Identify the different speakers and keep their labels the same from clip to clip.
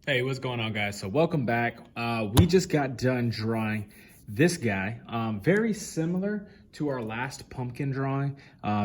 Speaker 1: Hey, what's going on, guys? So welcome back. We just got done drawing this guy, very similar to our last pumpkin drawing,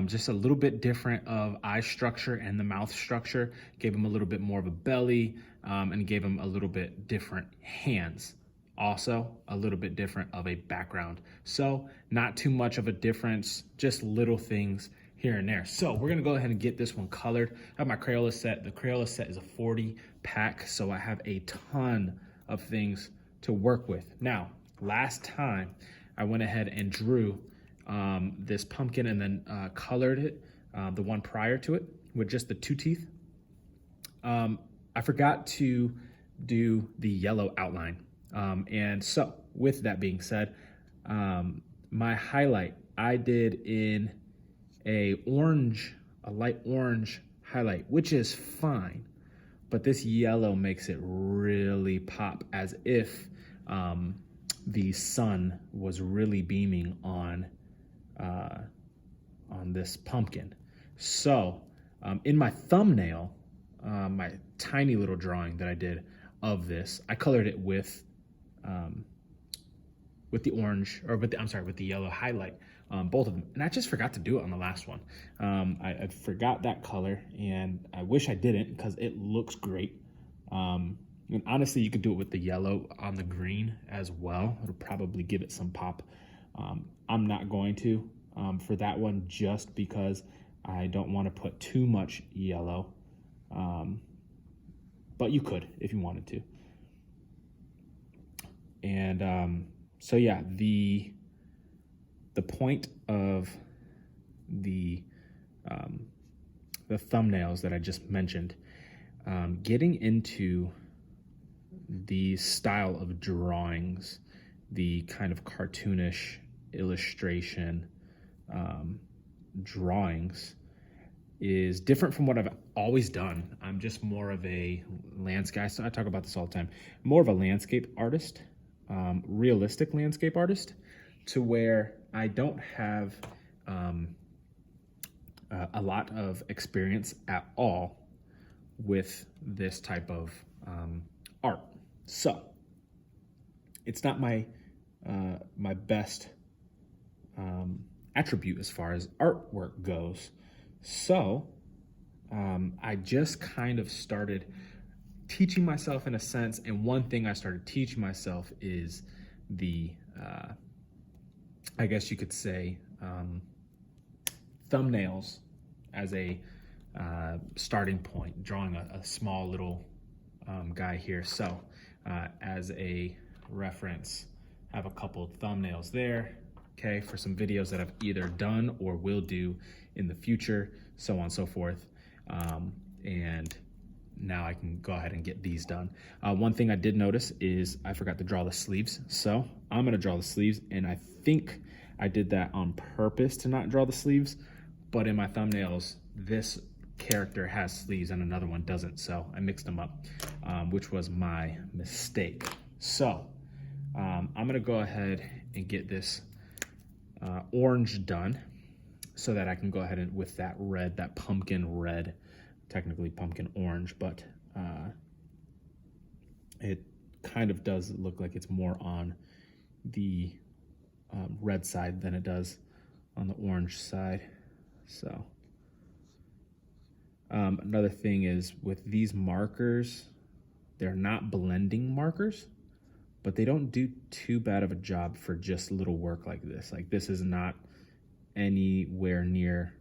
Speaker 1: just a little bit different of eye structure and the mouth structure. Gave him a little bit more of a belly, and gave him a little bit different hands. Also, a little bit different of a background. So not too much of a difference, just little things here and there. So we're gonna go ahead and get this one colored. I have my Crayola set. The Crayola set is a 40 pack, so I have a ton of things to work with. Now, last time I went ahead and drew this pumpkin and then colored it, the one prior to it, with just the two teeth. I forgot to do the yellow outline. And so with that being said, my highlight I did in a light orange highlight, which is fine, but this yellow makes it really pop, as if the sun was really beaming on this pumpkin. So in my thumbnail, my tiny little drawing that I did of this, I colored it with the orange, or with the yellow highlight, both of them. And I just forgot to do it on the last one. I forgot that color, and I wish I didn't, because it looks great. And honestly, you could do it with the yellow on the green as well. It'll probably give it some pop. I'm not going to for that one, just because I don't want to put too much yellow. But you could if you wanted to. And so yeah, the point of the thumbnails that I just mentioned, getting into the style of drawings, the kind of cartoonish illustration drawings, is different from what I've always done. I'm just more of a landscape, so I talk about this all the time, more of a landscape artist, realistic landscape artist, to where I don't have a lot of experience at all with this type of art. So it's not my my best attribute as far as artwork goes. So I just kind of started teaching myself, in a sense, and one thing I started teaching myself is the I guess you could say thumbnails as a starting point, drawing a small little guy here. So as a reference, I have a couple of thumbnails there, okay, for some videos that I've either done or will do in the future, so on and so forth. And now I can go ahead and get these done. One thing I did notice is I forgot to draw the sleeves. So I'm gonna draw the sleeves, and I think I did that on purpose to not draw the sleeves, but in my thumbnails, this character has sleeves and another one doesn't, so I mixed them up, which was my mistake. So I'm gonna go ahead and get this orange done, so that I can go ahead and, with that red, that pumpkin red, technically pumpkin orange, but it kind of does look like it's more on the red side than it does on the orange side. So another thing is, with these markers, they're not blending markers, but they don't do too bad of a job for just little work like this. Like, this is not anywhere near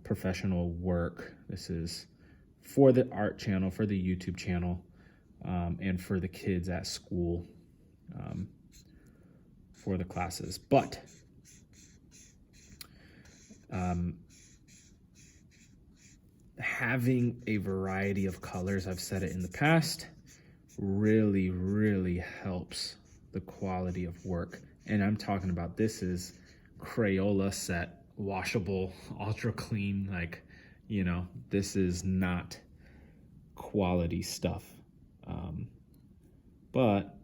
Speaker 1: professional work. This is for the art channel, for the YouTube channel, and for the kids at school, for the classes. But having a variety of colors, I've said it in the past, really, really helps the quality of work. And I'm talking about, this is Crayola set, washable, ultra clean, like, you know, this is not quality stuff, but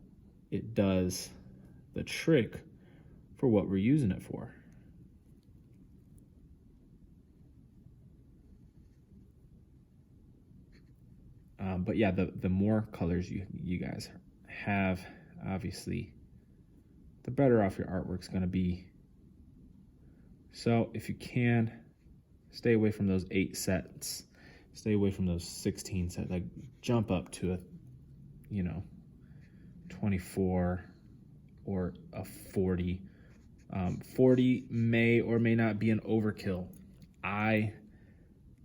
Speaker 1: it does the trick for what we're using it for. But yeah, the more colors you guys have, obviously, the better off your artwork's gonna be. So if you can, stay away from those 8 sets, stay away from those 16 sets, like jump up to a, 24 or a 40. 40 may or may not be an overkill. I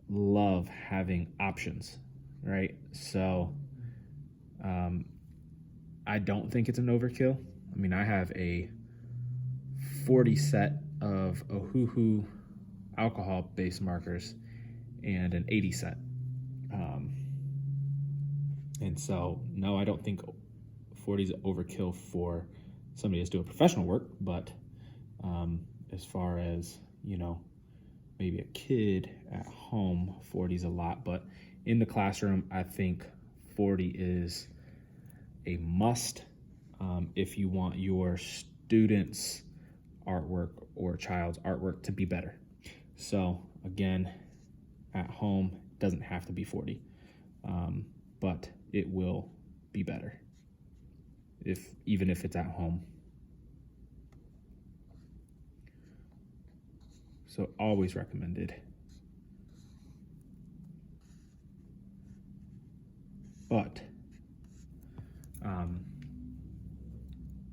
Speaker 1: love having options, right? So I don't think it's an overkill. I mean, I have a 40 set of Ohuhu alcohol-based markers and an 80 set. And so, no, I don't think 40 is overkill for somebody that's doing professional work, but as far as, maybe a kid at home, 40 is a lot, but in the classroom, I think 40 is a must if you want your students' artwork or child's artwork to be better. So again, at home, it doesn't have to be 40, but it will be better even if it's at home. So always recommended. But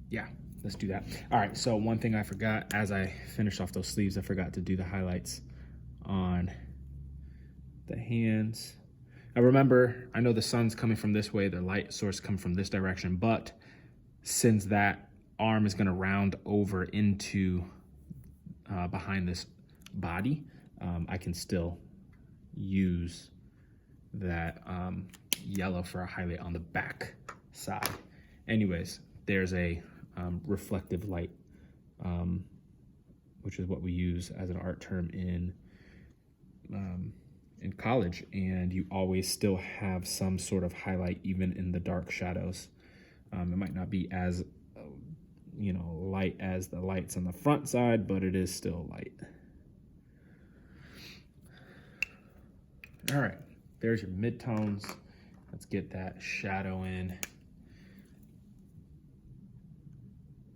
Speaker 1: yeah, let's do that. All right, so one thing I forgot, as I finished off those sleeves, I forgot to do the highlights on the hands. Now remember, I know the sun's coming from this way, the light source comes from this direction, but since that arm is gonna round over into behind this body, I can still use that yellow for a highlight on the back side. Anyways, there's a reflective light, which is what we use as an art term in college, and you always still have some sort of highlight even in the dark shadows. It might not be as light as the lights on the front side, but it is still light. All right, there's your midtones. Let's get that shadow in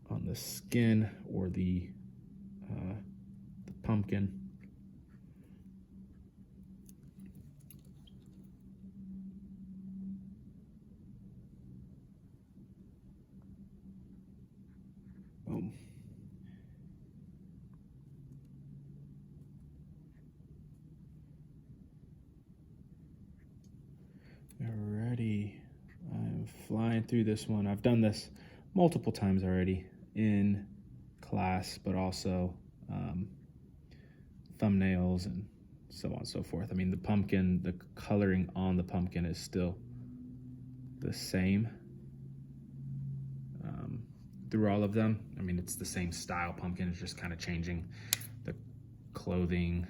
Speaker 1: on the skin or the pumpkin. Boom. Alrighty, I'm flying through this one. I've done this multiple times already in class, but also thumbnails and so on and so forth. I mean, the pumpkin, the coloring on the pumpkin is still the same through all of them. I mean, it's the same style pumpkin, it's just kind of changing the clothing,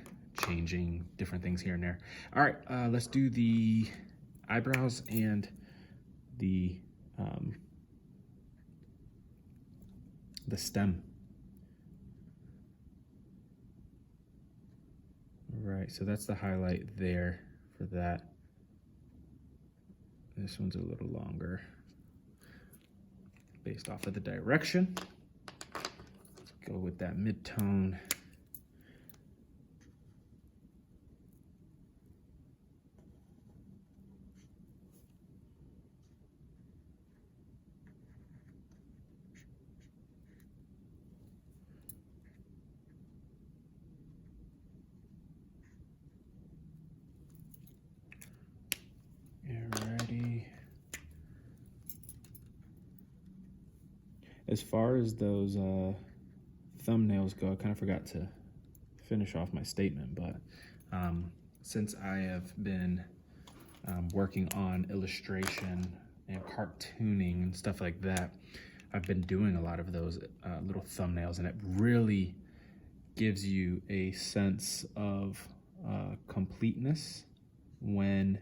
Speaker 1: changing different things here and there. All right, let's do the eyebrows and the stem. All right, so that's the highlight there for that. This one's a little longer based off of the direction. Let's go with that mid-tone. Alrighty. As far as those thumbnails go, I kind of forgot to finish off my statement, but since I have been working on illustration and cartooning and stuff like that, I've been doing a lot of those little thumbnails, and it really gives you a sense of completeness when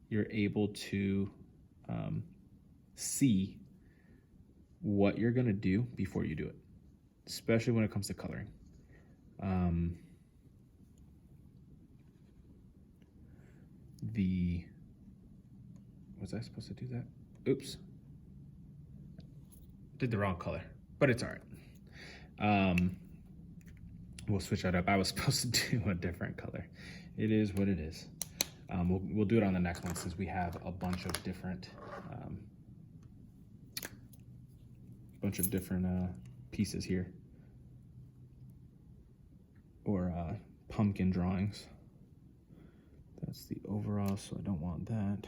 Speaker 1: you're able to see what you're gonna do before you do it, especially when it comes to coloring. The Was I supposed to do that? Oops. Did the wrong color, but it's all right. We'll switch that up. I was supposed to do a different color. It is what it is. We'll do it on the next one since we have a bunch of different pieces here, or pumpkin drawings. That's the overall, so I don't want that.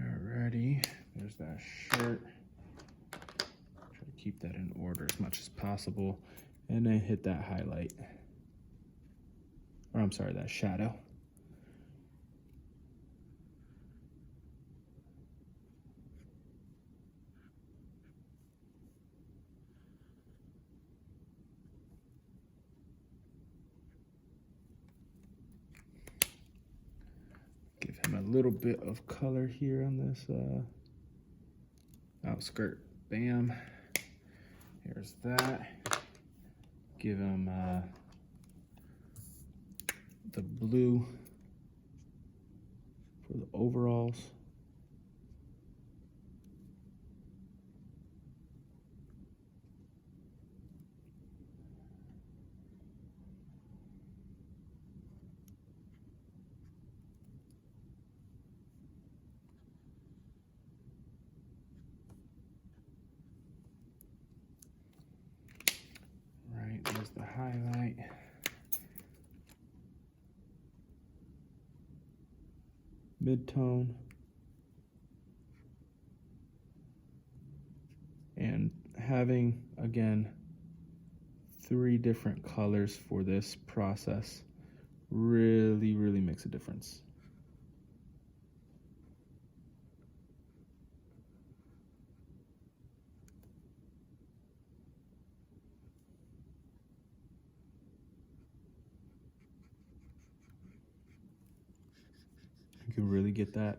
Speaker 1: Alrighty, there's that shirt. Try to keep that in order as much as possible. And then hit that highlight. Or I'm sorry, that shadow. Give him a little bit of color here on this outskirt. Bam. Here's that. Give him the blue for the overalls. There's the highlight. Mid-tone. And having, again, 3 different colors for this process really makes a difference. You can really get that,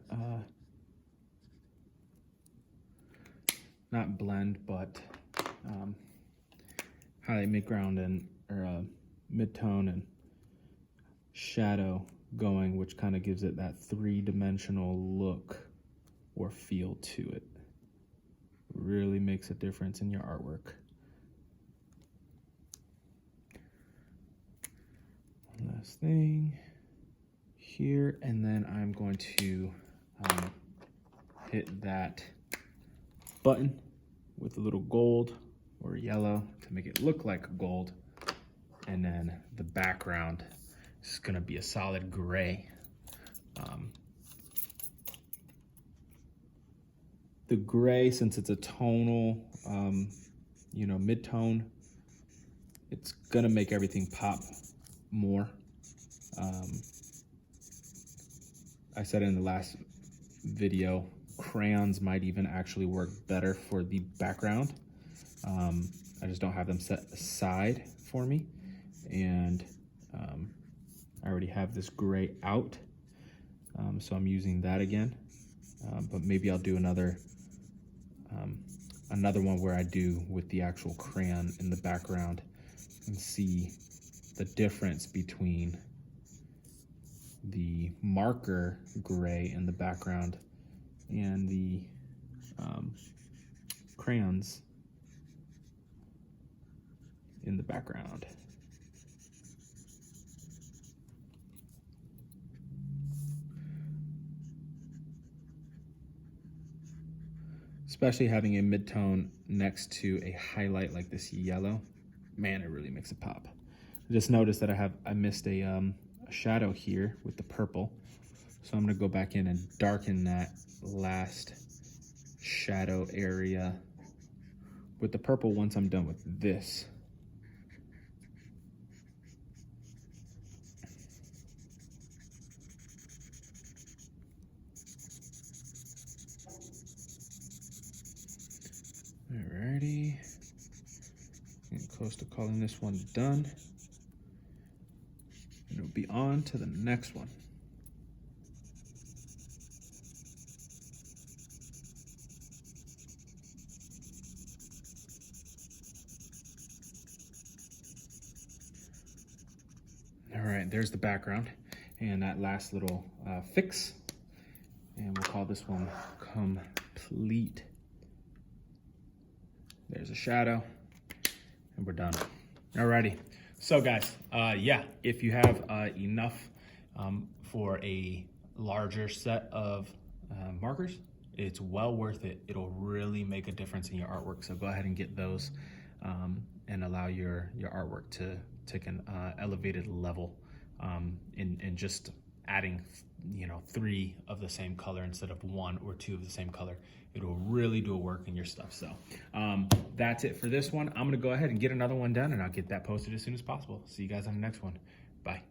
Speaker 1: not blend, but highlight, midground, and mid-tone and shadow going, which kind of gives it that 3-dimensional look or feel to it. Really makes a difference in your artwork. One last thing here, and then I'm going to hit that button with a little gold or yellow to make it look like gold, and then the background is going to be a solid gray. The gray, since it's a tonal, mid-tone, it's going to make everything pop more. I said in the last video, crayons might even actually work better for the background. I just don't have them set aside for me. And I already have this gray out, so I'm using that again. But maybe I'll do another one where I do with the actual crayon in the background and see the difference between the marker gray in the background and the crayons in the background. Especially having a mid-tone next to a highlight like this yellow, man, it really makes it pop. Just notice that I missed a shadow here with the purple, so I'm gonna go back in and darken that last shadow area with the purple once I'm done with this. Alrighty, getting close to calling this one done. and it'll be on to the next one. All right, there's the background and that last little fix. And we'll call this one complete. There's a shadow and we're done. Alrighty, so guys, yeah, if you have enough for a larger set of markers, it's well worth it. It'll really make a difference in your artwork. So go ahead and get those and allow your artwork to take an elevated level in just adding, you know, 3 of the same color instead of 1 or 2 of the same color. It'll really do a work in your stuff. So that's it for this one. I'm gonna go ahead and get another one done and I'll get that posted as soon as possible. See you guys on the next one. Bye.